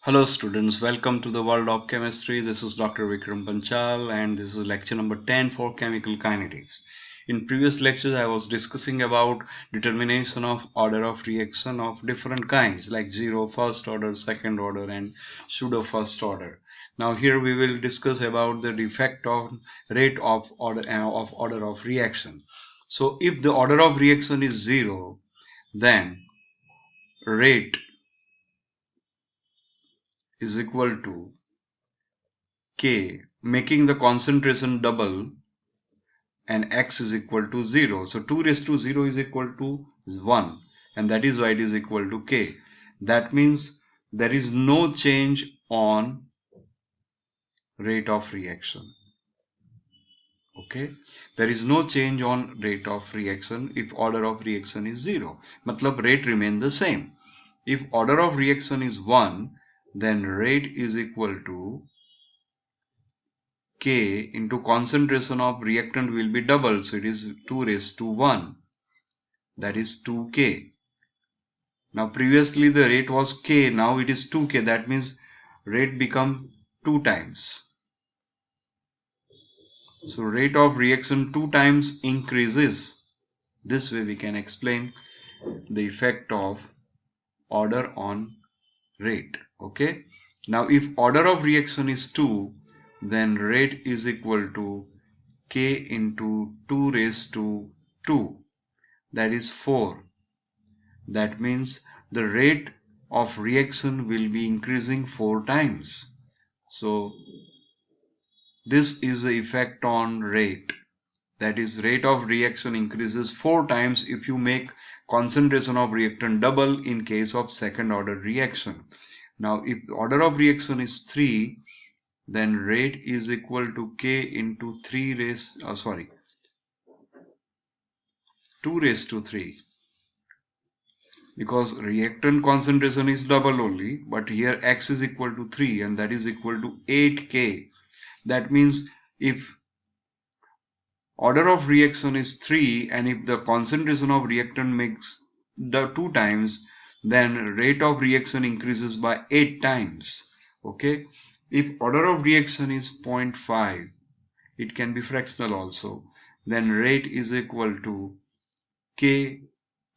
Hello students, welcome to the world of chemistry. This is Dr. Vikram Panchal and this is lecture number 10 for chemical kinetics. In previous lectures I was discussing about determination of order of reaction of different kinds like zero, first order, second order and pseudo first order. Now here we will discuss about the effect of rate of order of reaction. So if the order of reaction is zero, then rate is equal to K, making the concentration double, and X is equal to 0. So 2 raised to 0 is equal to 1, and that is why it is equal to K. That means there is no change on rate of reaction. Okay, there is no change on rate of reaction if order of reaction is 0. Matlab rate remain the same. If order of reaction is 1, then rate is equal to K into concentration of reactant will be double, so it is 2 raised to 1, that is 2K. Now previously the rate was K, now it is 2K, that means rate become 2 times. So rate of reaction 2 times increases. This way we can explain the effect of order on rate. Okay. Now if order of reaction is 2, then rate is equal to K into 2 raised to 2, that is 4. That means the rate of reaction will be increasing 4 times. So this is the effect on rate. That is, rate of reaction increases 4 times if you make concentration of reactant double in case of second order reaction. Now if order of reaction is 3, then rate is equal to K into 2 raised to 3, because reactant concentration is double only, but here X is equal to 3 and that is equal to 8K. That means if order of reaction is 3 and if the concentration of reactant makes the 2 times, then rate of reaction increases by 8 times. Okay, if order of reaction is 0.5, it can be fractional also, then rate is equal to K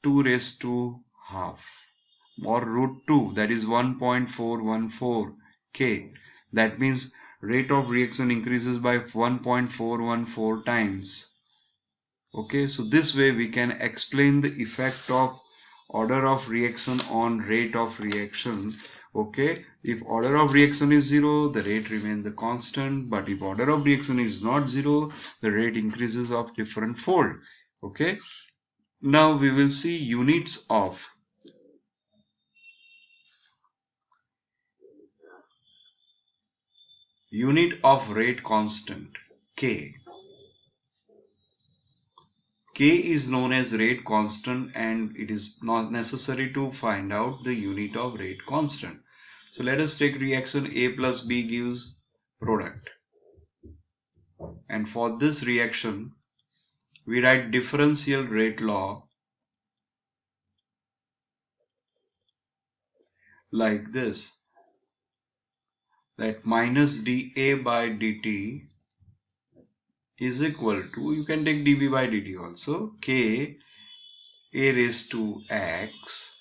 2 raised to half or root 2, that is 1.414 K. That means rate of reaction increases by 1.414 times. Okay, so this way we can explain the effect of order of reaction on rate of reaction. Okay, if order of reaction is 0, the rate remains the constant, but if order of reaction is not 0, the rate increases of different fold. Okay, now we will see units of rate constant K. K is known as rate constant and it is not necessary to find out the unit of rate constant. So let us take reaction A plus B gives product. And for this reaction, we write differential rate law like this, that minus dA by dt is equal to, you can take dV by dt also, K A raised to X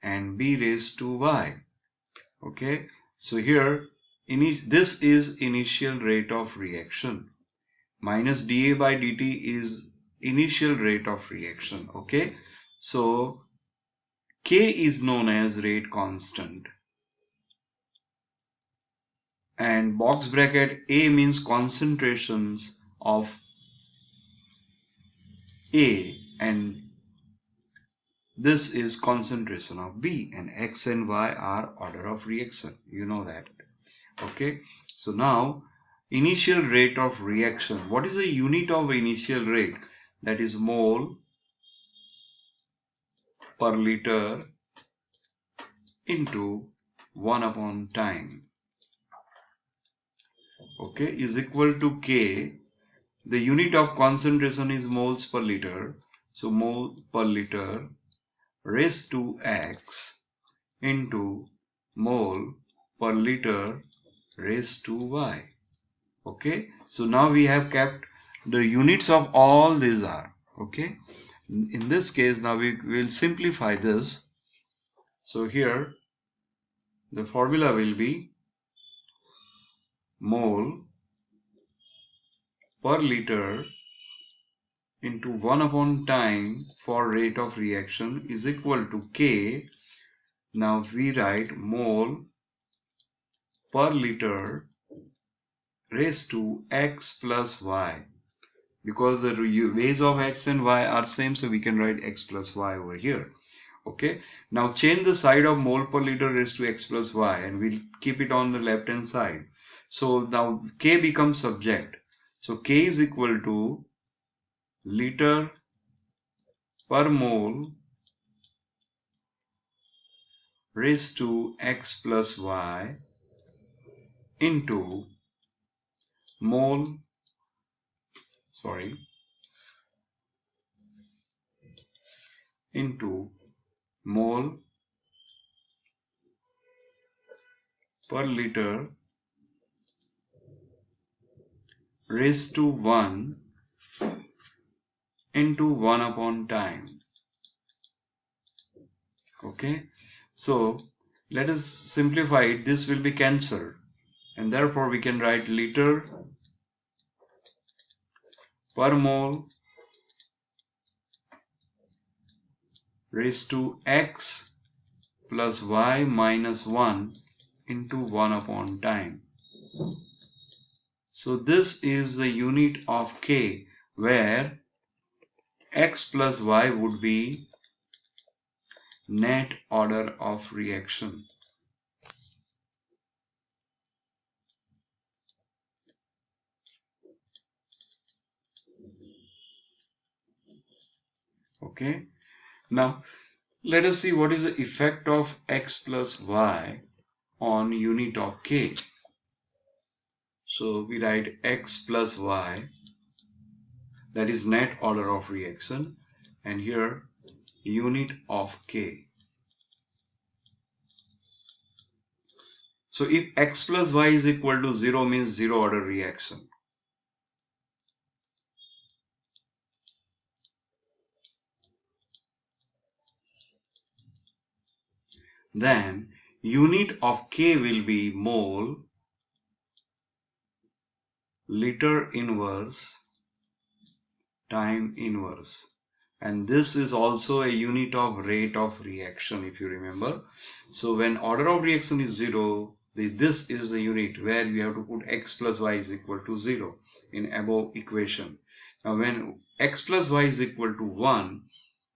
and B raised to Y. Okay, so here this is initial rate of reaction, minus dA by dt is initial rate of reaction. Okay, so K is known as rate constant and box bracket A means concentrations of A and this is concentration of B, and X and Y are order of reaction, you know that. Okay, so now initial rate of reaction, what is the unit of initial rate? That is mole per liter into 1 upon time. Okay, is equal to K. The unit of concentration is moles per liter, so mole per liter raised to X into mole per liter raised to y. Okay, so now we have kept the units of all these are. Okay, in this case now we will simplify this. So here the formula will be mole per liter into 1 upon time for rate of reaction is equal to K. Now we write mole per liter raised to x plus y, because the ways of x and y are same, so we can write x plus y over here. Okay, now change the side of mole per liter raised to x plus y and we'll keep it on the left hand side. So now K becomes subject. So K is equal to liter per mole raised to x plus y into mole, into mole per liter raised to 1 into 1 upon time. Okay, so let us simplify it. This will be cancelled and therefore we can write liter per mole raised to x plus y minus 1 into 1 upon time. So this is the unit of K, where x plus y would be net order of reaction. Okay, now let us see what is the effect of x plus y on unit of K. So we write x plus y, that is net order of reaction, and here unit of K. So if x plus y is equal to 0 means zero order reaction. Then unit of K will be mole liter inverse time inverse, and this is also a unit of rate of reaction, if you remember. So when order of reaction is 0, this is the unit where we have to put x plus y is equal to 0 in above equation. Now when x plus y is equal to 1,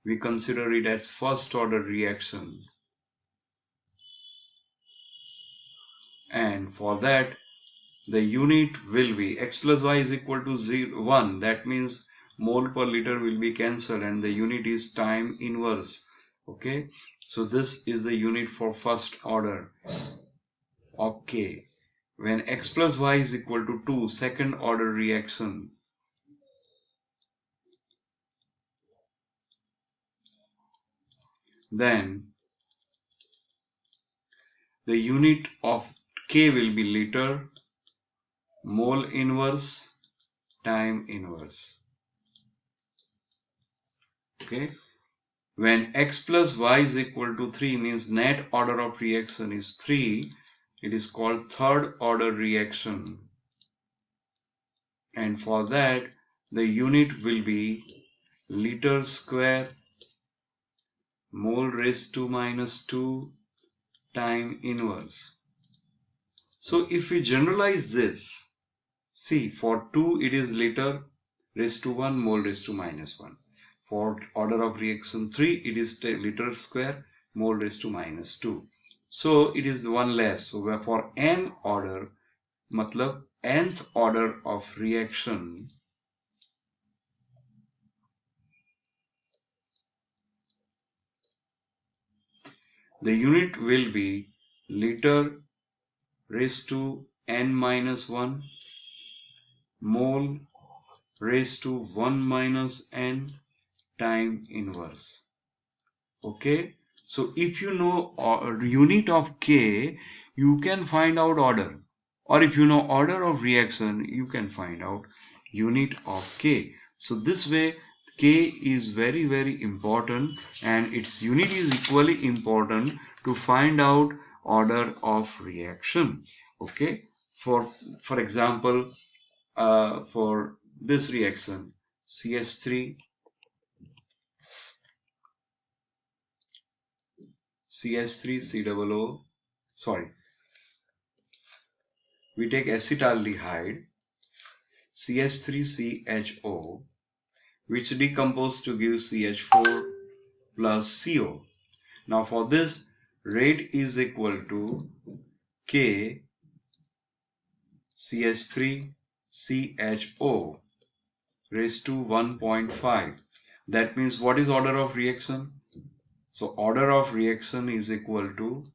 we consider it as first order reaction, and for that the unit will be x plus y is equal to 1. That means mole per liter will be cancelled and the unit is time inverse. Okay, so this is the unit for first order of K. When x plus y is equal to 2, second order reaction, then the unit of K will be liter mole inverse time inverse. Okay, when x plus y is equal to 3 means net order of reaction is 3, it is called third order reaction, and for that the unit will be liter square mole raised to minus 2 time inverse. So if we generalize this, see, for 2 it is liter raised to 1 mole raised to minus 1. For order of reaction 3 it is liter square mole raised to minus 2. So it is one less. So for n order, matlab nth order of reaction, the unit will be liter raised to n minus 1 mole raised to 1 minus n time inverse. Okay, so if you know unit of K, you can find out order. Or if you know order of reaction, you can find out unit of K. So this way, K is very, very important, and its unit is equally important to find out order of reaction. Okay. For example, for this reaction, CH3, CH3COO, sorry, we take acetaldehyde, CH3CHO, which decompose to give CH4 plus CO. Now for this, rate is equal to K CH3CHO raised to 1.5. That means what is order of reaction? So order of reaction is equal to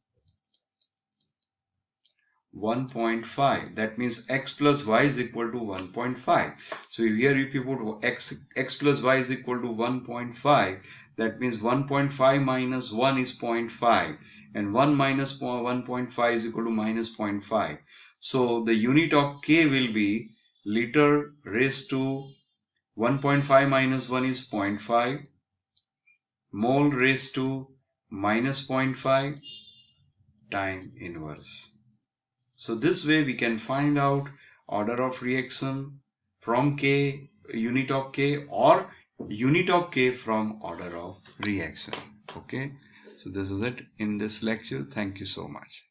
1.5. That means x plus y is equal to 1.5. So here if you put x plus y is equal to 1.5, that means 1.5 minus 1 is 0.5, and 1 minus 1.5 is equal to minus 0.5. So the unit of K will be liter raised to 1.5 minus 1 is 0.5, mole raised to minus 0.5 time inverse. So this way we can find out order of reaction from K, unit of K, or unit of K from order of reaction. Okay. So this is it in this lecture. Thank you so much.